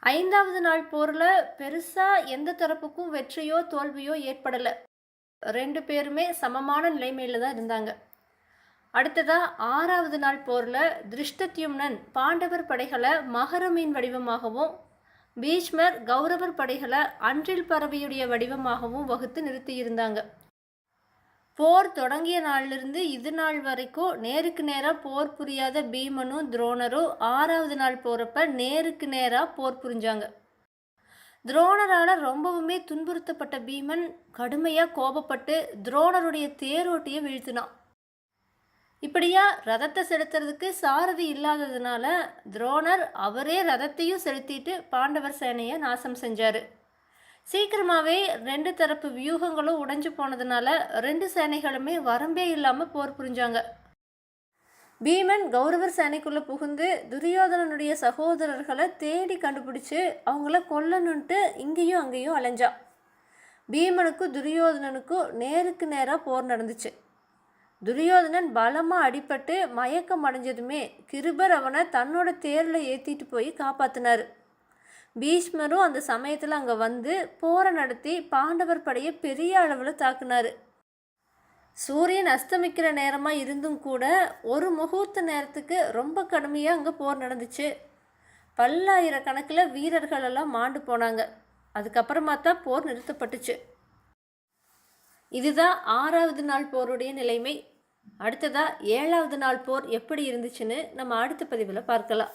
5வது நாள் போர்ல பெருசா எந்த தரப்புக்கும் வெற்றியோ, தோல்வியோ ஏற்படல. 2 பேருமே சமமான நிலைமையில தான் இருந்தாங்க. அடுத்ததா 6வது நாள் போர்ல திருஷ்டத்யும்னன் பாண்டவர் படைகள மகர மீன் வடிவமாகவும், பீஷ்மர் கௌரவர் படைகள அன்றில் பறவையுடைய வடிவமாகவும் வகுத்து நிறுத்தியிருந்தாங்க. போர் தொடங்கிய நாளிலிருந்து இது நாள் வரைக்கும் நேருக்கு நேரா போர் புரியாத பீமனும் துரோணரும் 6வது நாள் போறப்ப நேருக்கு நேரா போர் புரிஞ்சாங்க. துரோணரால ரொம்பவுமே துன்புறுத்தப்பட்ட பீமன் கடுமையா கோபப்பட்டு துரோணருடைய தேரோட்டியை வீழ்த்தினான். இப்படியா ரதத்தை செலுத்துறதுக்கு சாரதி இல்லாததுனால துரோணர் அவரே ரதத்தையும் செலுத்திட்டு பாண்டவர் சேனையை நாசம் செஞ்சாரு. சீக்கிரமாகவே 2 தரப்பு வியூகங்களும் உடைஞ்சு போனதுனால 2 சேனைகளுமே வரம்பே இல்லாமல் போர் புரிஞ்சாங்க. பீமன் கௌரவர் சேனைக்குள்ளே புகுந்து துரியோதனனுடைய சகோதரர்களை தேடி கண்டுபிடிச்சு அவங்கள கொல்லணுன்ட்டு இங்கேயும் அங்கேயும் அலைஞ்சான். பீமனுக்கும் துரியோதனனுக்கும் நேருக்கு நேராக போர் நடந்துச்சு. துரியோதனன் பலமாக அடிபட்டு மயக்கம் அடைஞ்சதுமே கிருபர் அவனை தன்னோட தேரில் ஏற்றிட்டு போய் காப்பாற்றினார். பீஷ்மரும் அந்த சமயத்தில் அங்கே வந்து போரை நடத்தி பாண்டவர் படையை பெரிய அளவில் தாக்குனார். சூரியன் அஸ்தமிக்கிற நேரமாக இருந்தும் கூட ஒரு முகூர்த்த நேரத்துக்கு ரொம்ப கடுமையாக அங்கே போர் நடந்துச்சு. பல்லாயிரக்கணக்கில் வீரர்கள் எல்லாம் மாண்டு போனாங்க. அதுக்கப்புறமா தான் போர் நிறுத்தப்பட்டுச்சு. இதுதான் 6வது நாள் போருடைய நிலைமை. அடுத்ததாக 7வது நாள் போர் எப்படி இருந்துச்சுன்னு நம்ம அடுத்த பதிவில் பார்க்கலாம்.